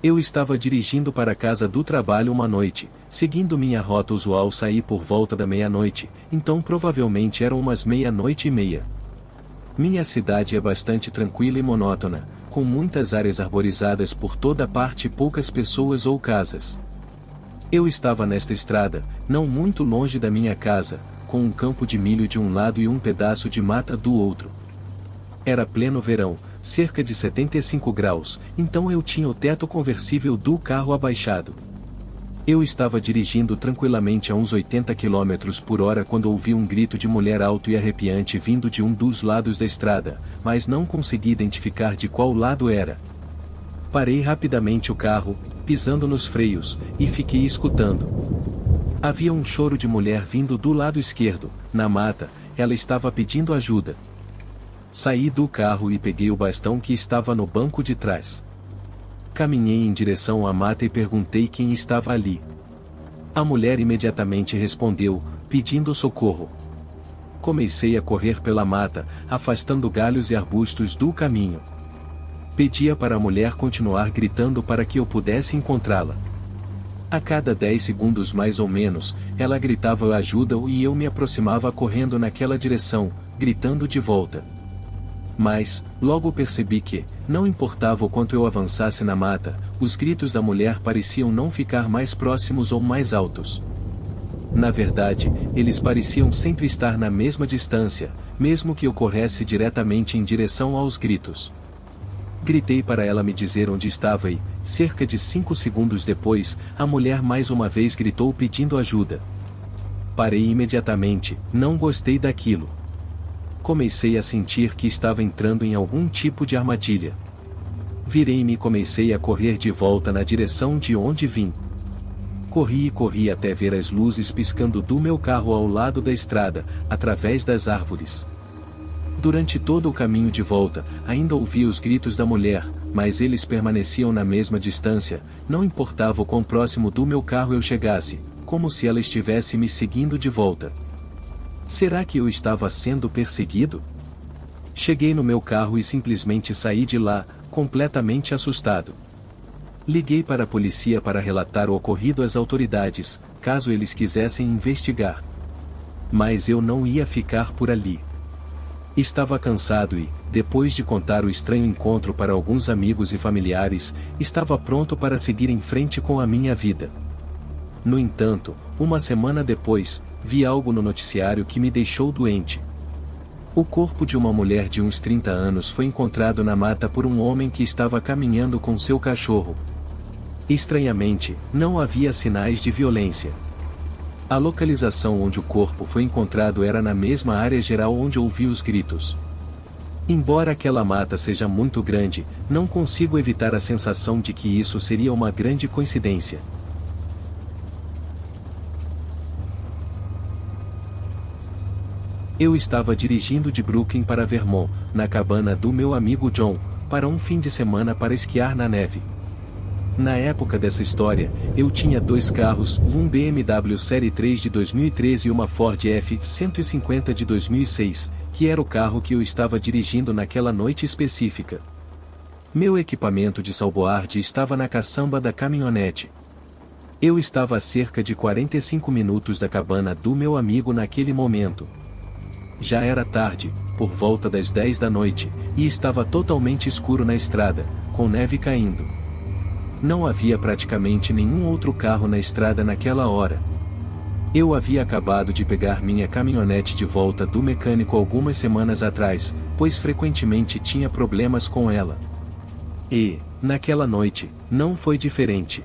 Eu estava dirigindo para a casa do trabalho uma noite, seguindo minha rota usual. Saí por volta da meia-noite, então provavelmente eram umas 00:30. Minha cidade é bastante tranquila e monótona, com muitas áreas arborizadas por toda parte e poucas pessoas ou casas. Eu estava nesta estrada, não muito longe da minha casa, com um campo de milho de um lado e um pedaço de mata do outro. Era pleno verão, cerca de 75 graus, então eu tinha o teto conversível do carro abaixado. Eu estava dirigindo tranquilamente a uns 80 km por hora quando ouvi um grito de mulher alto e arrepiante vindo de um dos lados da estrada, mas não consegui identificar de qual lado era. Parei rapidamente o carro, pisando nos freios, e fiquei escutando. Havia um choro de mulher vindo do lado esquerdo, na mata. Ela estava pedindo ajuda. Saí do carro e peguei o bastão que estava no banco de trás. Caminhei em direção à mata e perguntei quem estava ali. A mulher imediatamente respondeu, pedindo socorro. Comecei a correr pela mata, afastando galhos e arbustos do caminho. Pedia para a mulher continuar gritando para que eu pudesse encontrá-la. A cada 10 segundos mais ou menos, ela gritava ajuda e eu me aproximava correndo naquela direção, gritando de volta. Mas, logo percebi que, não importava o quanto eu avançasse na mata, os gritos da mulher pareciam não ficar mais próximos ou mais altos. Na verdade, eles pareciam sempre estar na mesma distância, mesmo que eu corresse diretamente em direção aos gritos. Gritei para ela me dizer onde estava e, cerca de 5 segundos depois, a mulher mais uma vez gritou pedindo ajuda. Parei imediatamente, não gostei daquilo. Comecei a sentir que estava entrando em algum tipo de armadilha. Virei-me e comecei a correr de volta na direção de onde vim. Corri e corri até ver as luzes piscando do meu carro ao lado da estrada, através das árvores. Durante todo o caminho de volta, ainda ouvi os gritos da mulher, mas eles permaneciam na mesma distância, não importava o quão próximo do meu carro eu chegasse, como se ela estivesse me seguindo de volta. Será que eu estava sendo perseguido? Cheguei no meu carro e simplesmente saí de lá, completamente assustado. Liguei para a polícia para relatar o ocorrido às autoridades, caso eles quisessem investigar. Mas eu não ia ficar por ali. Estava cansado e, depois de contar o estranho encontro para alguns amigos e familiares, estava pronto para seguir em frente com a minha vida. No entanto, uma semana depois, vi algo no noticiário que me deixou doente. O corpo de uma mulher de uns 30 anos foi encontrado na mata por um homem que estava caminhando com seu cachorro. Estranhamente, não havia sinais de violência. A localização onde o corpo foi encontrado era na mesma área geral onde ouvi os gritos. Embora aquela mata seja muito grande, não consigo evitar a sensação de que isso seria uma grande coincidência. Eu estava dirigindo de Brooklyn para Vermont, na cabana do meu amigo John, para um fim de semana para esquiar na neve. Na época dessa história, eu tinha 2 carros, um BMW Série 3 de 2013 e uma Ford F-150 de 2006, que era o carro que eu estava dirigindo naquela noite específica. Meu equipamento de salvoardi estava na caçamba da caminhonete. Eu estava a cerca de 45 minutos da cabana do meu amigo naquele momento. Já era tarde, por volta das 10 da noite, e estava totalmente escuro na estrada, com neve caindo. Não havia praticamente nenhum outro carro na estrada naquela hora. Eu havia acabado de pegar minha caminhonete de volta do mecânico algumas semanas atrás, pois frequentemente tinha problemas com ela. E, naquela noite, não foi diferente.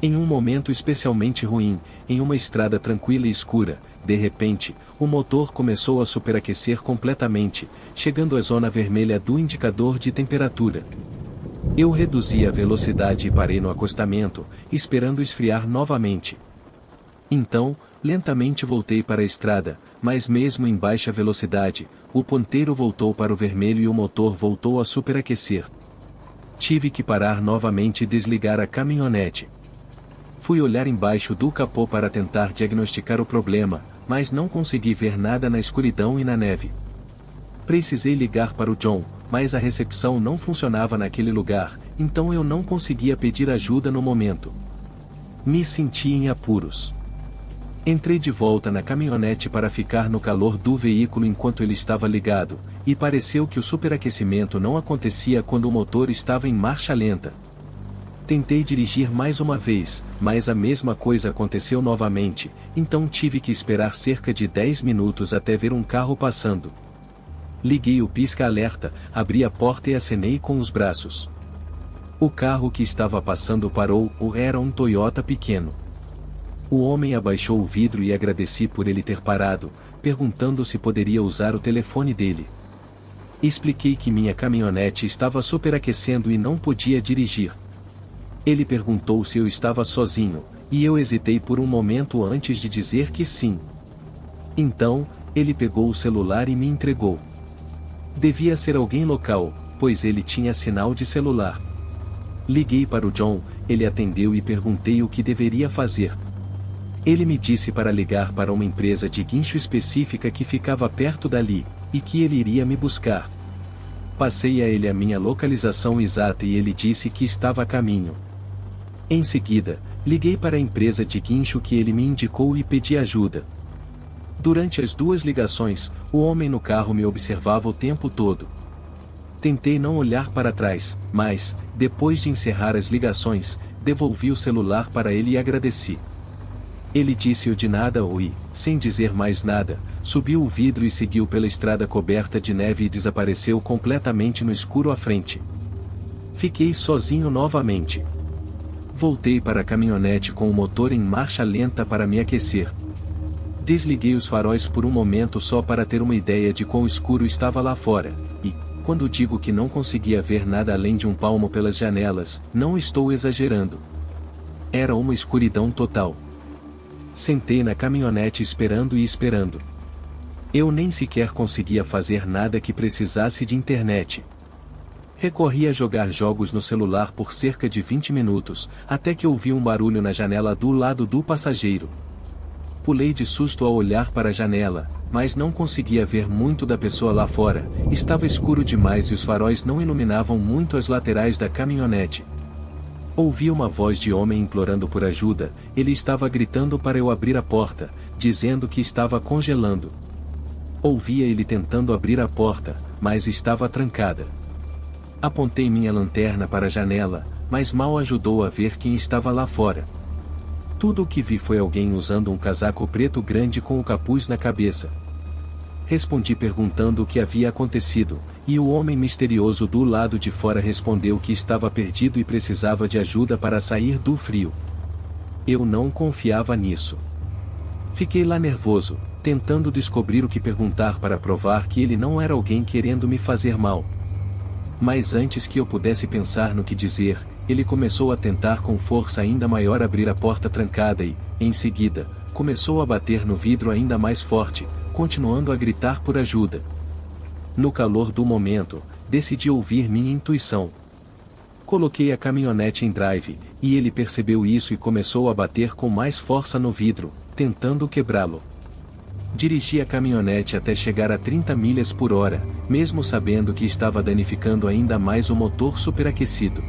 Em um momento especialmente ruim, em uma estrada tranquila e escura, de repente, o motor começou a superaquecer completamente, chegando à zona vermelha do indicador de temperatura. Eu reduzi a velocidade e parei no acostamento, esperando esfriar novamente. Então, lentamente voltei para a estrada, mas mesmo em baixa velocidade, o ponteiro voltou para o vermelho e o motor voltou a superaquecer. Tive que parar novamente e desligar a caminhonete. Fui olhar embaixo do capô para tentar diagnosticar o problema, mas não consegui ver nada na escuridão e na neve. Precisei ligar para o John, mas a recepção não funcionava naquele lugar, então eu não conseguia pedir ajuda no momento. Me senti em apuros. Entrei de volta na caminhonete para ficar no calor do veículo enquanto ele estava ligado, e pareceu que o superaquecimento não acontecia quando o motor estava em marcha lenta. Tentei dirigir mais uma vez, mas a mesma coisa aconteceu novamente, então tive que esperar cerca de 10 minutos até ver um carro passando. Liguei o pisca-alerta, abri a porta e acenei com os braços. O carro que estava passando parou, era um Toyota pequeno. O homem abaixou o vidro e agradeci por ele ter parado, perguntando se poderia usar o telefone dele. Expliquei que minha caminhonete estava superaquecendo e não podia dirigir. Ele perguntou se eu estava sozinho, e eu hesitei por um momento antes de dizer que sim. Então, ele pegou o celular e me entregou. Devia ser alguém local, pois ele tinha sinal de celular. Liguei para o John, ele atendeu e perguntei o que deveria fazer. Ele me disse para ligar para uma empresa de guincho específica que ficava perto dali, e que ele iria me buscar. Passei a ele a minha localização exata e ele disse que estava a caminho. Em seguida, liguei para a empresa de guincho que ele me indicou e pedi ajuda. Durante as 2 ligações, o homem no carro me observava o tempo todo. Tentei não olhar para trás, mas, depois de encerrar as ligações, devolvi o celular para ele e agradeci. Ele disse de nada e, sem dizer mais nada, subiu o vidro e seguiu pela estrada coberta de neve e desapareceu completamente no escuro à frente. Fiquei sozinho novamente. Voltei para a caminhonete com o motor em marcha lenta para me aquecer. Desliguei os faróis por um momento só para ter uma ideia de quão escuro estava lá fora, e, quando digo que não conseguia ver nada além de um palmo pelas janelas, não estou exagerando. Era uma escuridão total. Sentei na caminhonete esperando e esperando. Eu nem sequer conseguia fazer nada que precisasse de internet. Recorri a jogar jogos no celular por cerca de 20 minutos, até que ouvi um barulho na janela do lado do passageiro. Pulei de susto ao olhar para a janela, mas não conseguia ver muito da pessoa lá fora, estava escuro demais e os faróis não iluminavam muito as laterais da caminhonete. Ouvi uma voz de homem implorando por ajuda, ele estava gritando para eu abrir a porta, dizendo que estava congelando. Ouvia ele tentando abrir a porta, mas estava trancada. Apontei minha lanterna para a janela, mas mal ajudou a ver quem estava lá fora. Tudo o que vi foi alguém usando um casaco preto grande com o capuz na cabeça. Respondi perguntando o que havia acontecido, e o homem misterioso do lado de fora respondeu que estava perdido e precisava de ajuda para sair do frio. Eu não confiava nisso. Fiquei lá nervoso, tentando descobrir o que perguntar para provar que ele não era alguém querendo me fazer mal. Mas antes que eu pudesse pensar no que dizer, ele começou a tentar com força ainda maior abrir a porta trancada e, em seguida, começou a bater no vidro ainda mais forte, continuando a gritar por ajuda. No calor do momento, decidi ouvir minha intuição. Coloquei a caminhonete em drive, e ele percebeu isso e começou a bater com mais força no vidro, tentando quebrá-lo. Dirigi a caminhonete até chegar a 30 milhas por hora, mesmo sabendo que estava danificando ainda mais o motor superaquecido.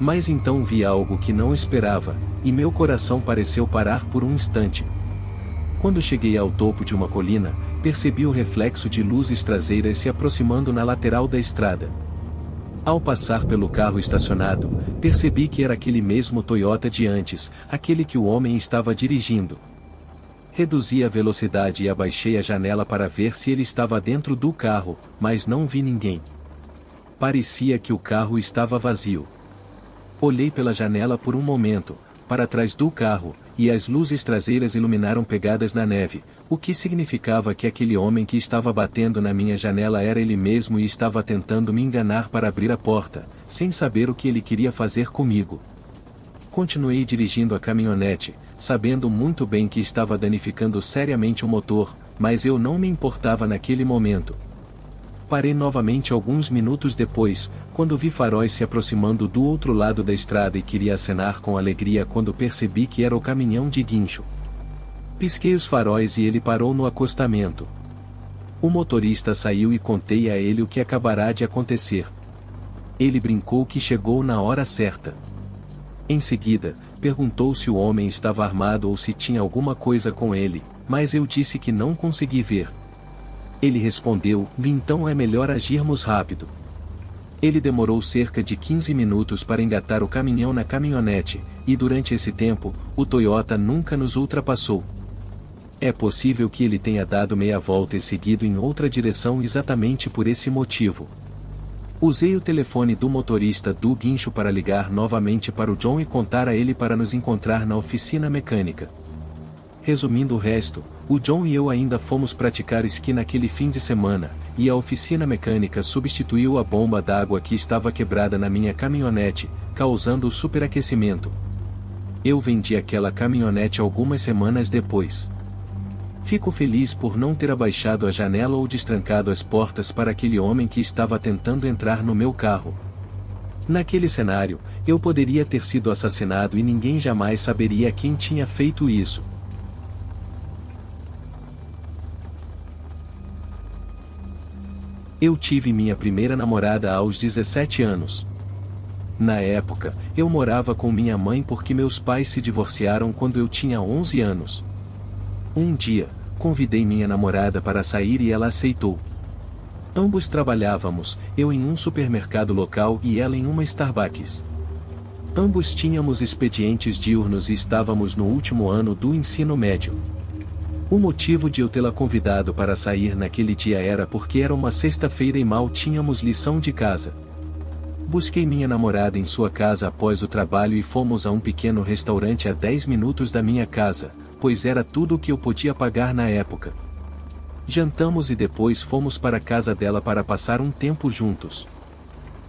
Mas então vi algo que não esperava, e meu coração pareceu parar por um instante. Quando cheguei ao topo de uma colina, percebi o reflexo de luzes traseiras se aproximando na lateral da estrada. Ao passar pelo carro estacionado, percebi que era aquele mesmo Toyota de antes, aquele que o homem estava dirigindo. Reduzi a velocidade e abaixei a janela para ver se ele estava dentro do carro, mas não vi ninguém. Parecia que o carro estava vazio. Olhei pela janela por um momento, para trás do carro, e as luzes traseiras iluminaram pegadas na neve, o que significava que aquele homem que estava batendo na minha janela era ele mesmo e estava tentando me enganar para abrir a porta, sem saber o que ele queria fazer comigo. Continuei dirigindo a caminhonete, sabendo muito bem que estava danificando seriamente o motor, mas eu não me importava naquele momento. Parei novamente alguns minutos depois, quando vi faróis se aproximando do outro lado da estrada e queria acenar com alegria quando percebi que era o caminhão de guincho. Pisquei os faróis e ele parou no acostamento. O motorista saiu e contei a ele o que acabará de acontecer. Ele brincou que chegou na hora certa. Em seguida, perguntou se o homem estava armado ou se tinha alguma coisa com ele, mas eu disse que não consegui ver. Ele respondeu: então é melhor agirmos rápido. Ele demorou cerca de 15 minutos para engatar o caminhão na caminhonete, e durante esse tempo, o Toyota nunca nos ultrapassou. É possível que ele tenha dado meia volta e seguido em outra direção exatamente por esse motivo. Usei o telefone do motorista do guincho para ligar novamente para o John e contar a ele para nos encontrar na oficina mecânica. Resumindo o resto, o John e eu ainda fomos praticar esqui naquele fim de semana, e a oficina mecânica substituiu a bomba d'água que estava quebrada na minha caminhonete, causando o superaquecimento. Eu vendi aquela caminhonete algumas semanas depois. Fico feliz por não ter abaixado a janela ou destrancado as portas para aquele homem que estava tentando entrar no meu carro. Naquele cenário, eu poderia ter sido assassinado e ninguém jamais saberia quem tinha feito isso. Eu tive minha primeira namorada aos 17 anos. Na época, eu morava com minha mãe porque meus pais se divorciaram quando eu tinha 11 anos. Um dia, convidei minha namorada para sair e ela aceitou. Ambos trabalhávamos, eu em um supermercado local e ela em uma Starbucks. Ambos tínhamos expedientes diurnos e estávamos no último ano do ensino médio. O motivo de eu tê-la convidado para sair naquele dia era porque era uma sexta-feira e mal tínhamos lição de casa. Busquei minha namorada em sua casa após o trabalho e fomos a um pequeno restaurante a 10 minutos da minha casa, pois era tudo o que eu podia pagar na época. Jantamos e depois fomos para a casa dela para passar um tempo juntos.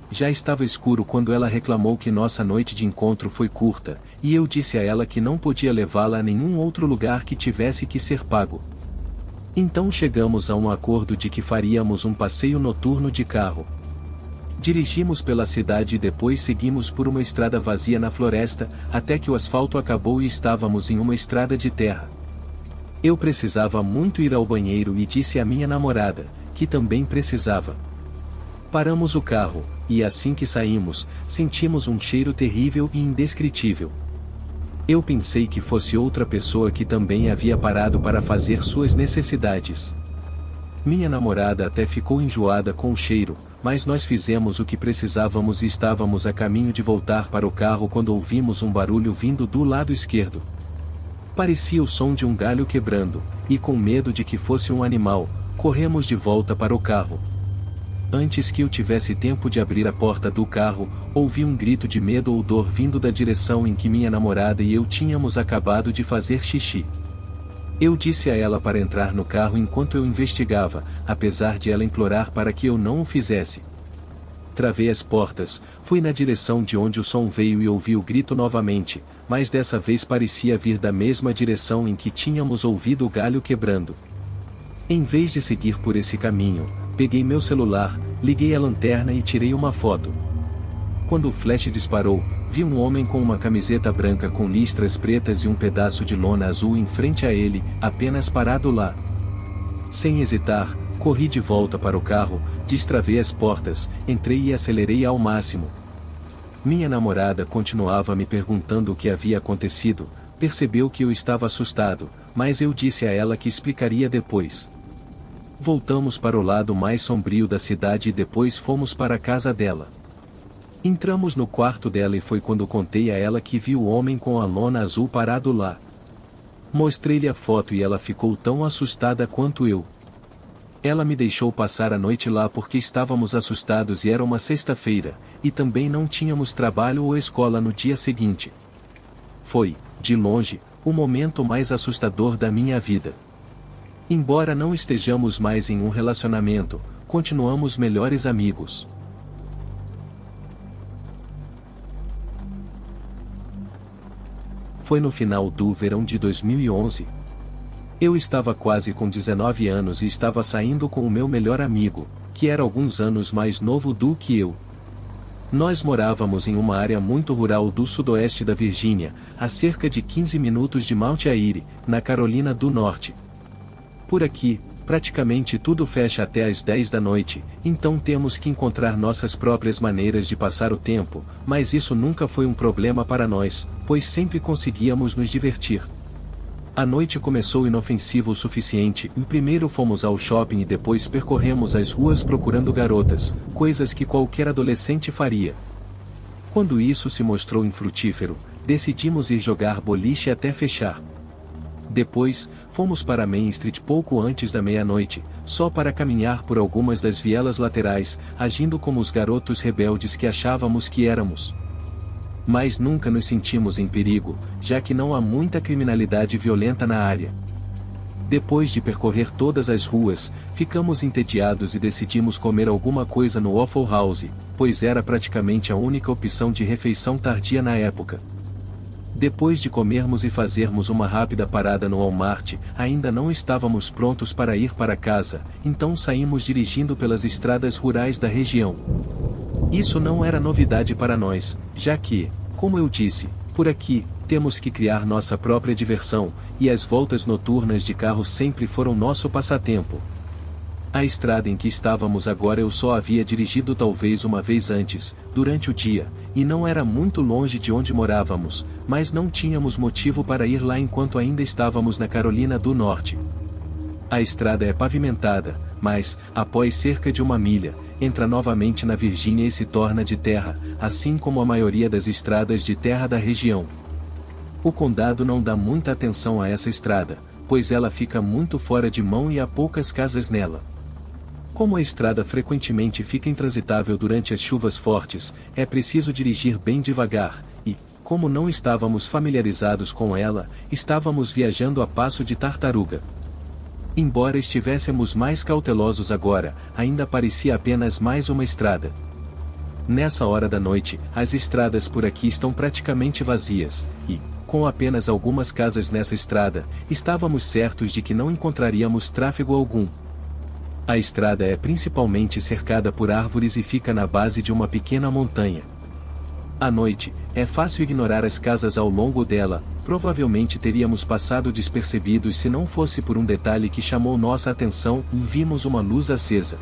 Já estava escuro quando ela reclamou que nossa noite de encontro foi curta, e eu disse a ela que não podia levá-la a nenhum outro lugar que tivesse que ser pago. Então chegamos a um acordo de que faríamos um passeio noturno de carro. Dirigimos pela cidade e depois seguimos por uma estrada vazia na floresta, até que o asfalto acabou e estávamos em uma estrada de terra. Eu precisava muito ir ao banheiro e disse à minha namorada, que também precisava. Paramos o carro, e assim que saímos, sentimos um cheiro terrível e indescritível. Eu pensei que fosse outra pessoa que também havia parado para fazer suas necessidades. Minha namorada até ficou enjoada com o cheiro, mas nós fizemos o que precisávamos e estávamos a caminho de voltar para o carro quando ouvimos um barulho vindo do lado esquerdo. Parecia o som de um galho quebrando, e com medo de que fosse um animal, corremos de volta para o carro. Antes que eu tivesse tempo de abrir a porta do carro, ouvi um grito de medo ou dor vindo da direção em que minha namorada e eu tínhamos acabado de fazer xixi. Eu disse a ela para entrar no carro enquanto eu investigava, apesar de ela implorar para que eu não o fizesse. Travei as portas, fui na direção de onde o som veio e ouvi o grito novamente, mas dessa vez parecia vir da mesma direção em que tínhamos ouvido o galho quebrando. Em vez de seguir por esse caminho, peguei meu celular, liguei a lanterna e tirei uma foto. Quando o flash disparou, vi um homem com uma camiseta branca com listras pretas e um pedaço de lona azul em frente a ele, apenas parado lá. Sem hesitar, corri de volta para o carro, destravei as portas, entrei e acelerei ao máximo. Minha namorada continuava me perguntando o que havia acontecido, percebeu que eu estava assustado, mas eu disse a ela que explicaria depois. Voltamos para o lado mais sombrio da cidade e depois fomos para a casa dela. Entramos no quarto dela e foi quando contei a ela que vi o homem com a lona azul parado lá. Mostrei-lhe a foto e ela ficou tão assustada quanto eu. Ela me deixou passar a noite lá porque estávamos assustados e era uma sexta-feira, e também não tínhamos trabalho ou escola no dia seguinte. Foi, de longe, o momento mais assustador da minha vida. Embora não estejamos mais em um relacionamento, continuamos melhores amigos. Foi no final do verão de 2011. Eu estava quase com 19 anos e estava saindo com o meu melhor amigo, que era alguns anos mais novo do que eu. Nós morávamos em uma área muito rural do sudoeste da Virgínia, a cerca de 15 minutos de Mount Airy, na Carolina do Norte. Por aqui, Praticamente tudo fecha até às 10 da noite, então temos que encontrar nossas próprias maneiras de passar o tempo, mas isso nunca foi um problema para nós, pois sempre conseguíamos nos divertir. A noite começou inofensiva o suficiente, e primeiro fomos ao shopping e depois percorremos as ruas procurando garotas, coisas que qualquer adolescente faria. Quando isso se mostrou infrutífero, decidimos ir jogar boliche até fechar. Depois, fomos para Main Street pouco antes da meia-noite, só para caminhar por algumas das vielas laterais, agindo como os garotos rebeldes que achávamos que éramos. Mas nunca nos sentimos em perigo, já que não há muita criminalidade violenta na área. Depois de percorrer todas as ruas, ficamos entediados e decidimos comer alguma coisa no Waffle House, pois era praticamente a única opção de refeição tardia na época. Depois de comermos e fazermos uma rápida parada no Walmart, ainda não estávamos prontos para ir para casa, então saímos dirigindo pelas estradas rurais da região. Isso não era novidade para nós, já que, como eu disse, por aqui, temos que criar nossa própria diversão, e as voltas noturnas de carro sempre foram nosso passatempo. A estrada em que estávamos agora eu só havia dirigido talvez uma vez antes, durante o dia, e não era muito longe de onde morávamos, mas não tínhamos motivo para ir lá enquanto ainda estávamos na Carolina do Norte. A estrada é pavimentada, mas, após cerca de 1 milha, entra novamente na Virgínia e se torna de terra, assim como a maioria das estradas de terra da região. O condado não dá muita atenção a essa estrada, pois ela fica muito fora de mão e há poucas casas nela. Como a estrada frequentemente fica intransitável durante as chuvas fortes, é preciso dirigir bem devagar, e, como não estávamos familiarizados com ela, estávamos viajando a passo de tartaruga. Embora estivéssemos mais cautelosos agora, ainda parecia apenas mais uma estrada. Nessa hora da noite, as estradas por aqui estão praticamente vazias, e, com apenas algumas casas nessa estrada, estávamos certos de que não encontraríamos tráfego algum. A estrada é principalmente cercada por árvores e fica na base de uma pequena montanha. À noite, é fácil ignorar as casas ao longo dela, provavelmente teríamos passado despercebidos se não fosse por um detalhe que chamou nossa atenção e vimos uma luz acesa.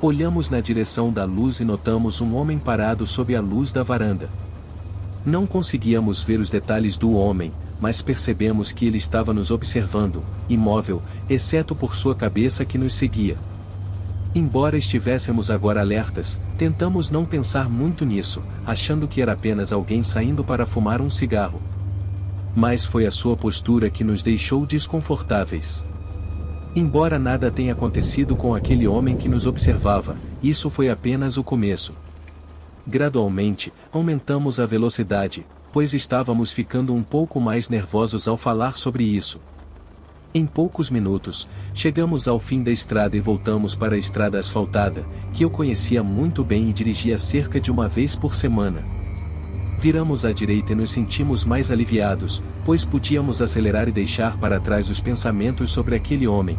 Olhamos na direção da luz e notamos um homem parado sob a luz da varanda. Não conseguíamos ver os detalhes do homem, mas percebemos que ele estava nos observando, imóvel, exceto por sua cabeça que nos seguia. Embora estivéssemos agora alertas, tentamos não pensar muito nisso, achando que era apenas alguém saindo para fumar um cigarro. Mas foi a sua postura que nos deixou desconfortáveis. Embora nada tenha acontecido com aquele homem que nos observava, isso foi apenas o começo. Gradualmente, aumentamos a velocidade, pois estávamos ficando um pouco mais nervosos ao falar sobre isso. Em poucos minutos, chegamos ao fim da estrada e voltamos para a estrada asfaltada, que eu conhecia muito bem e dirigia cerca de 1 vez por semana. Viramos à direita e nos sentimos mais aliviados, pois podíamos acelerar e deixar para trás os pensamentos sobre aquele homem.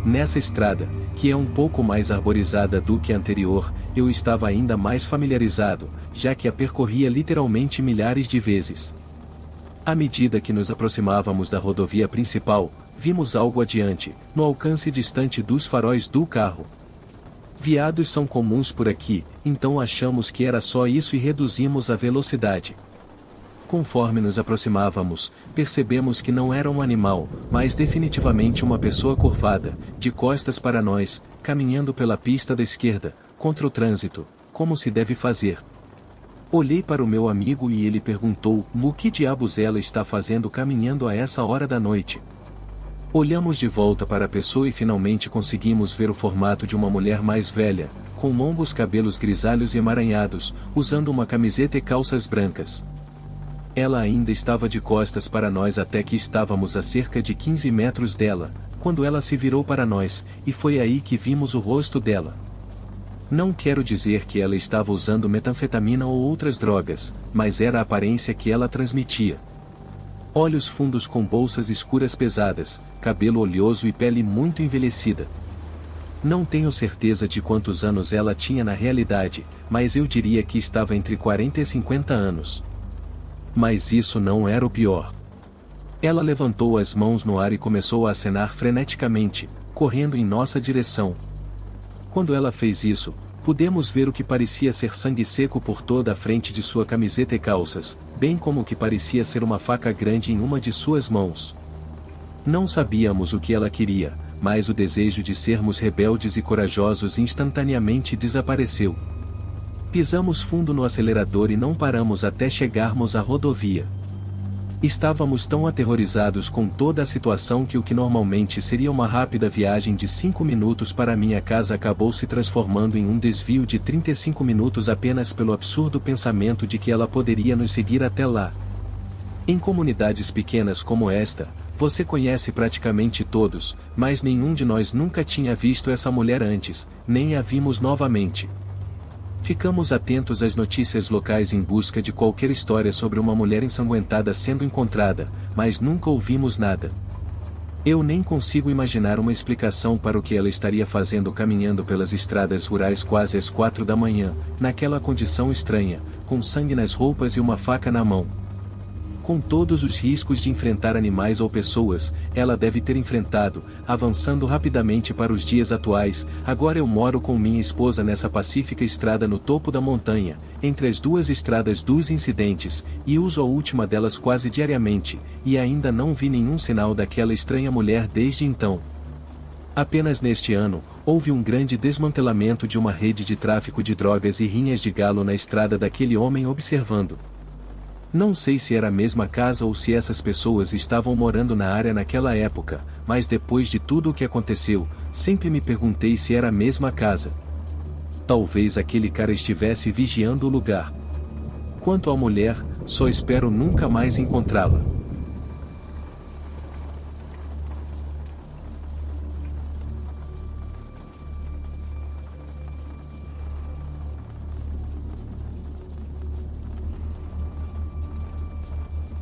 Nessa estrada, que é um pouco mais arborizada do que a anterior, eu estava ainda mais familiarizado, já que a percorria literalmente milhares de vezes. À medida que nos aproximávamos da rodovia principal, vimos algo adiante, no alcance distante dos faróis do carro. Veados são comuns por aqui, então achamos que era só isso e reduzimos a velocidade. Conforme nos aproximávamos, percebemos que não era um animal, mas definitivamente uma pessoa curvada, de costas para nós, caminhando pela pista da esquerda, contra o trânsito, como se deve fazer. Olhei para o meu amigo e ele perguntou: "O que diabos ela está fazendo caminhando a essa hora da noite?" Olhamos de volta para a pessoa e finalmente conseguimos ver o formato de uma mulher mais velha, com longos cabelos grisalhos e emaranhados, usando uma camiseta e calças brancas. Ela ainda estava de costas para nós até que estávamos a cerca de 15 metros dela, quando ela se virou para nós, e foi aí que vimos o rosto dela. Não quero dizer que ela estava usando metanfetamina ou outras drogas, mas era a aparência que ela transmitia. Olhos fundos com bolsas escuras pesadas, cabelo oleoso e pele muito envelhecida. Não tenho certeza de quantos anos ela tinha na realidade, mas eu diria que estava entre 40 e 50 anos. Mas isso não era o pior. Ela levantou as mãos no ar e começou a acenar freneticamente, correndo em nossa direção. Quando ela fez isso, pudemos ver o que parecia ser sangue seco por toda a frente de sua camiseta e calças, bem como o que parecia ser uma faca grande em uma de suas mãos. Não sabíamos o que ela queria, mas o desejo de sermos rebeldes e corajosos instantaneamente desapareceu. Pisamos fundo no acelerador e não paramos até chegarmos à rodovia. Estávamos tão aterrorizados com toda a situação que o que normalmente seria uma rápida viagem de 5 minutos para minha casa acabou se transformando em um desvio de 35 minutos apenas pelo absurdo pensamento de que ela poderia nos seguir até lá. Em comunidades pequenas como esta, você conhece praticamente todos, mas nenhum de nós nunca tinha visto essa mulher antes, nem a vimos novamente. Ficamos atentos às notícias locais em busca de qualquer história sobre uma mulher ensanguentada sendo encontrada, mas nunca ouvimos nada. Eu nem consigo imaginar uma explicação para o que ela estaria fazendo caminhando pelas estradas rurais quase às 4 da manhã, naquela condição estranha, com sangue nas roupas e uma faca na mão. Com todos os riscos de enfrentar animais ou pessoas, ela deve ter enfrentado, avançando rapidamente para os dias atuais. Agora eu moro com minha esposa nessa pacífica estrada no topo da montanha, entre as duas estradas dos incidentes, e uso a última delas quase diariamente, e ainda não vi nenhum sinal daquela estranha mulher desde então. Apenas neste ano, houve um grande desmantelamento de uma rede de tráfico de drogas e rinhas de galo na estrada daquele homem observando. Não sei se era a mesma casa ou se essas pessoas estavam morando na área naquela época, mas depois de tudo o que aconteceu, sempre me perguntei se era a mesma casa. Talvez aquele cara estivesse vigiando o lugar. Quanto à mulher, só espero nunca mais encontrá-la.